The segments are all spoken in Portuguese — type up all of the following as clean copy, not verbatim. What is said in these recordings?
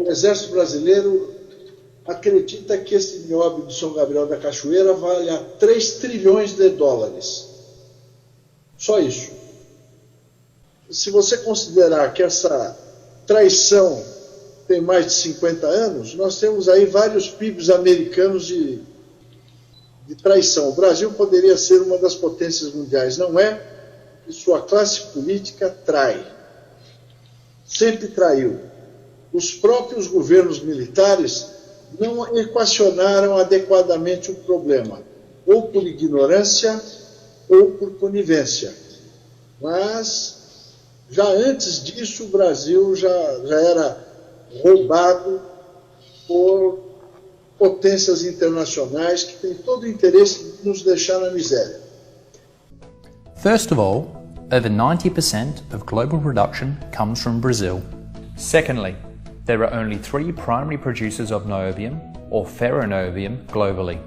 o Exército Brasileiro acredita que esse nióbio de São Gabriel da Cachoeira vale a 3 trilhões de dólares. Só isso. Se você considerar que essa traição tem mais de 50 anos, nós temos aí vários PIBs americanos de traição. O Brasil poderia ser uma das potências mundiais, não é? E sua classe política trai. Sempre traiu. Os próprios governos militares não equacionaram adequadamente o problema, ou por ignorância ou por conivência. Mas, já antes disso, o Brasil já era roubado por potências internacionais que têm todo o interesse de nos deixar na miséria. First of all, over 90% of global production comes from Brazil. Secondly, there are only 3 primary producers of niobium or ferroniobium globally,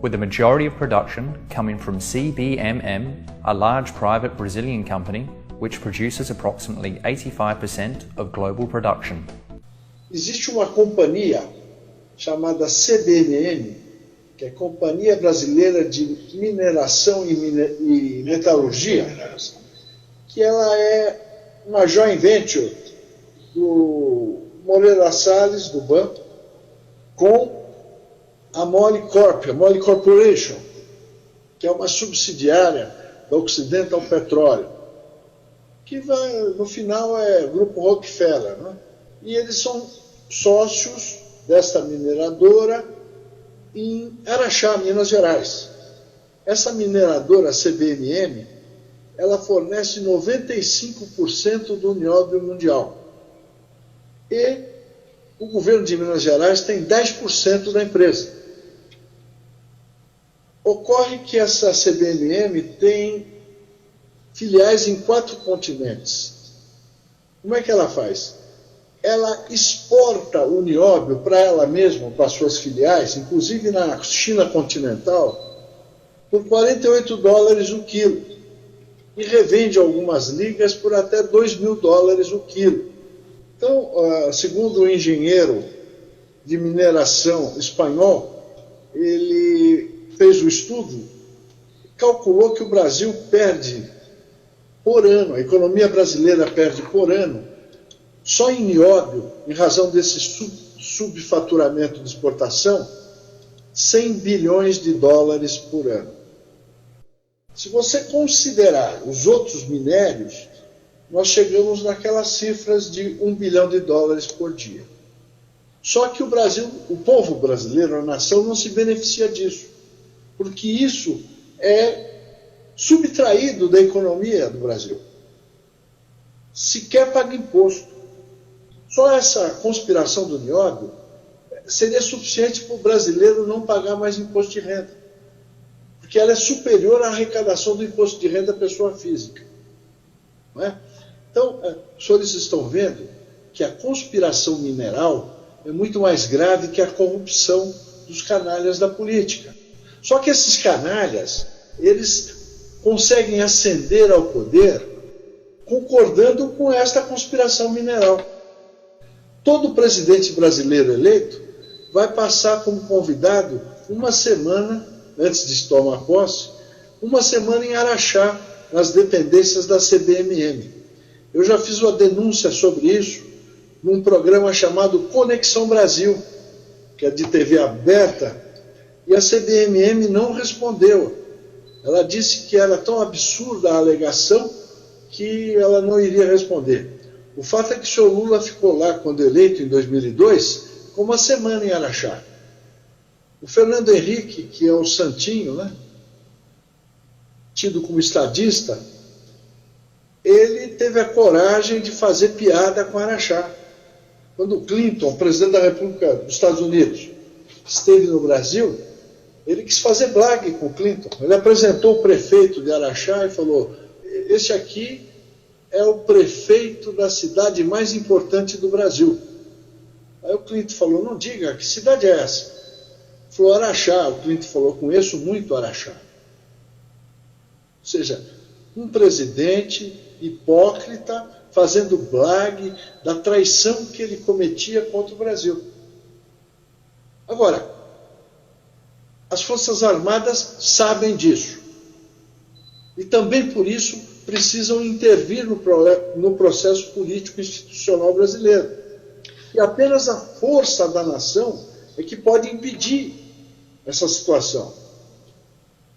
with the majority of production coming from CBMM, a large private Brazilian company which produces approximately 85% of global production. Existe uma companhia chamada CBMM, que é Companhia Brasileira de Mineração e Metalurgia, que ela é uma joint venture do Moreira Salles, do banco, com a Mole Corp, a Mole Corporation, que é uma subsidiária da Occidental Petroleum, que no final é Grupo Rockefeller, né? E eles são sócios desta mineradora em Araxá, Minas Gerais. Essa mineradora CBMM, ela fornece 95% do nióbio mundial. E o governo de Minas Gerais tem 10% da empresa. Ocorre que essa CBMM tem filiais em 4 continentes. Como é que ela faz? Ela exporta o nióbio para ela mesma, para suas filiais, inclusive na China continental, por $48 o quilo. E revende algumas ligas por até $2.000 o quilo. Então, segundo o engenheiro de mineração espanhol, ele fez o estudo, calculou que o Brasil perde por ano, a economia brasileira perde por ano, só em nióbio, em razão desse subfaturamento de exportação, 100 bilhões de dólares por ano. Se você considerar os outros minérios, nós chegamos naquelas cifras de $1 bilhão por dia. Só que o Brasil, o povo brasileiro, a nação, não se beneficia disso, porque isso é subtraído da economia do Brasil. Sequer paga imposto. Só essa conspiração do nióbio seria suficiente para o brasileiro não pagar mais imposto de renda, porque ela é superior à arrecadação do imposto de renda da pessoa física. Não é? Então, os senhores estão vendo que a conspiração mineral é muito mais grave que a corrupção dos canalhas da política. Só que esses canalhas, eles conseguem ascender ao poder concordando com esta conspiração mineral. Todo presidente brasileiro eleito vai passar como convidado uma semana, antes de tomar posse, uma semana em Araxá, nas dependências da CBMM. Eu já fiz uma denúncia sobre isso num programa chamado Conexão Brasil, que é de TV aberta, e a CBMM não respondeu. Ela disse que era tão absurda a alegação que ela não iria responder. O fato é que o senhor Lula ficou lá, quando eleito em 2002, com uma semana em Araxá. O Fernando Henrique, que é o santinho, né, tido como estadista, ele teve a coragem de fazer piada com Araxá. Quando o Clinton, presidente da República dos Estados Unidos, esteve no Brasil, ele quis fazer blague com o Clinton. Ele apresentou o prefeito de Araxá e falou: esse aqui é o prefeito da cidade mais importante do Brasil. Aí o Clinton falou: não diga, que cidade é essa? Ele falou: Araxá. O Clinton falou: conheço muito Araxá. Ou seja, um presidente hipócrita fazendo blague da traição que ele cometia contra o Brasil. Agora, as Forças Armadas sabem disso. E também por isso precisam intervir no processo político institucional brasileiro. E apenas a força da nação é que pode impedir essa situação.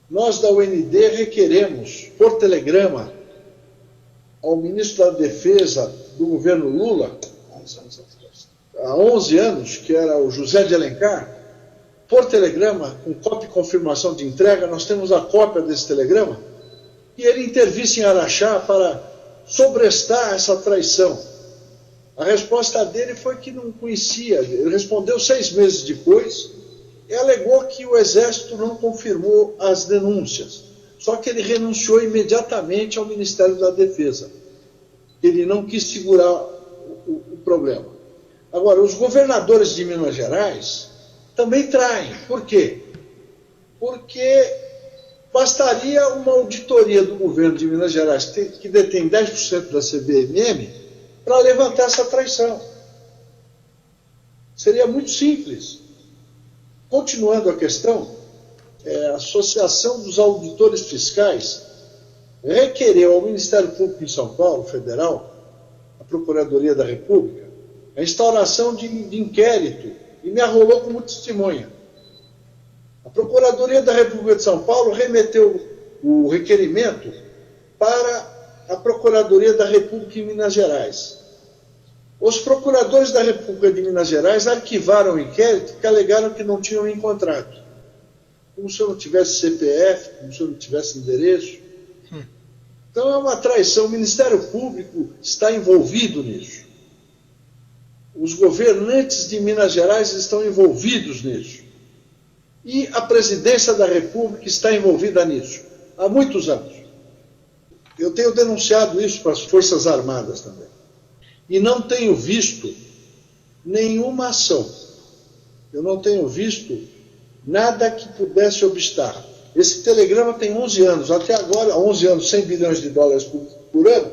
Nós da UND requeremos, por telegrama, ao ministro da Defesa do governo Lula, há 11 anos, que era o José de Alencar, por telegrama, com cópia e confirmação de entrega, nós temos a cópia desse telegrama, e ele intervisse em Araxá para sobrestar essa traição. A resposta dele foi que não conhecia, ele respondeu 6 meses depois, e alegou que o Exército não confirmou as denúncias, só que ele renunciou imediatamente ao Ministério da Defesa. Ele não quis segurar o problema. Agora, os governadores de Minas Gerais também traem. Por quê? Porque bastaria uma auditoria do governo de Minas Gerais, que detém 10% da CBMM, para levantar essa traição. Seria muito simples. Continuando a questão, a Associação dos Auditores Fiscais requereu ao Ministério Público em São Paulo, Federal, a Procuradoria da República, a instauração de inquérito e me arrolou como testemunha. A Procuradoria da República de São Paulo remeteu o requerimento para a Procuradoria da República em Minas Gerais. Os procuradores da República de Minas Gerais arquivaram o inquérito porque alegaram que não tinham encontrado. Como se eu não tivesse CPF, como se eu não tivesse endereço. Então é uma traição. O Ministério Público está envolvido nisso. Os governantes de Minas Gerais estão envolvidos nisso. E a Presidência da República está envolvida nisso há muitos anos. Eu tenho denunciado isso para as Forças Armadas também. E não tenho visto nenhuma ação. Eu não tenho visto nada que pudesse obstar. Esse telegrama tem 11 anos. Até agora, 11 anos, 100 bilhões de dólares por ano.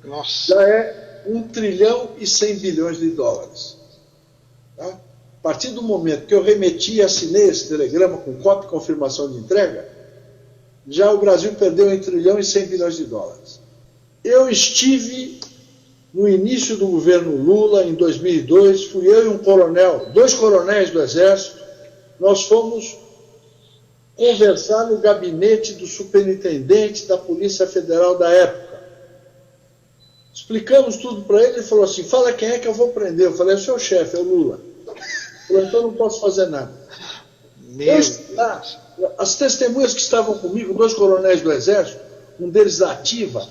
Nossa. Já é 1 trilhão e 100 bilhões de dólares. Tá? A partir do momento que eu remeti e assinei esse telegrama com cópia e confirmação de entrega, já o Brasil perdeu 1 trilhão e 100 bilhões de dólares. Eu estive no início do governo Lula, em 2002, fui eu e um coronel, 2 coronéis do Exército, nós fomos conversar no gabinete do superintendente da Polícia Federal da época. Explicamos tudo para ele, ele falou assim, fala quem é que eu vou prender. Eu falei, é o seu chefe, é o Lula. Ele falou, então não posso fazer nada. As testemunhas que estavam comigo, 2 coronéis do Exército, um deles da Ativa,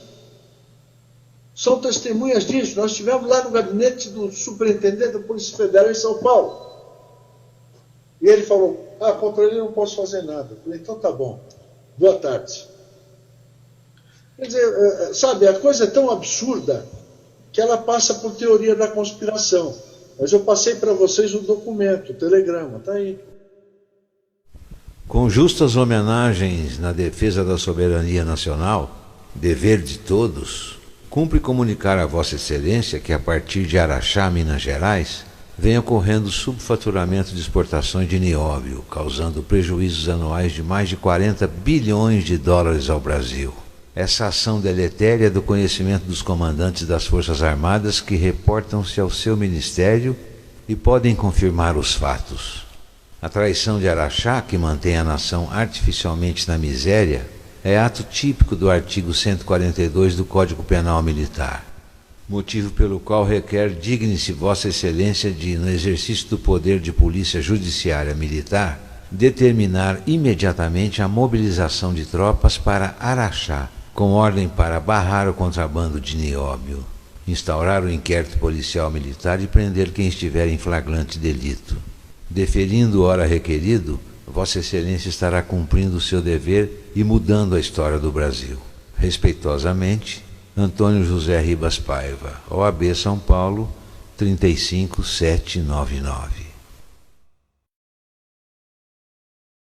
são testemunhas disso. Nós estivemos lá no gabinete do superintendente da Polícia Federal em São Paulo. E ele falou, contra ele não posso fazer nada. Eu falei, então tá bom, boa tarde. Quer dizer, sabe, a coisa é tão absurda que ela passa por teoria da conspiração. Mas eu passei para vocês o documento, o telegrama, está aí. Com justas homenagens na defesa da soberania nacional, dever de todos, cumpre comunicar a Vossa Excelência que a partir de Araxá, Minas Gerais, vem ocorrendo subfaturamento de exportações de nióbio, causando prejuízos anuais de mais de 40 bilhões de dólares ao Brasil. Essa ação deletéria é do conhecimento dos comandantes das Forças Armadas que reportam-se ao seu ministério e podem confirmar os fatos. A traição de Araxá, que mantém a nação artificialmente na miséria, é ato típico do artigo 142 do Código Penal Militar, motivo pelo qual requer digne-se Vossa Excelência de, no exercício do poder de polícia judiciária militar, determinar imediatamente a mobilização de tropas para Araxá, com ordem para barrar o contrabando de nióbio, instaurar o inquérito policial militar e prender quem estiver em flagrante delito. Deferindo hora requerido, Vossa Excelência estará cumprindo o seu dever e mudando a história do Brasil. Respeitosamente, Antônio José Ribas Paiva, OAB São Paulo, 35799.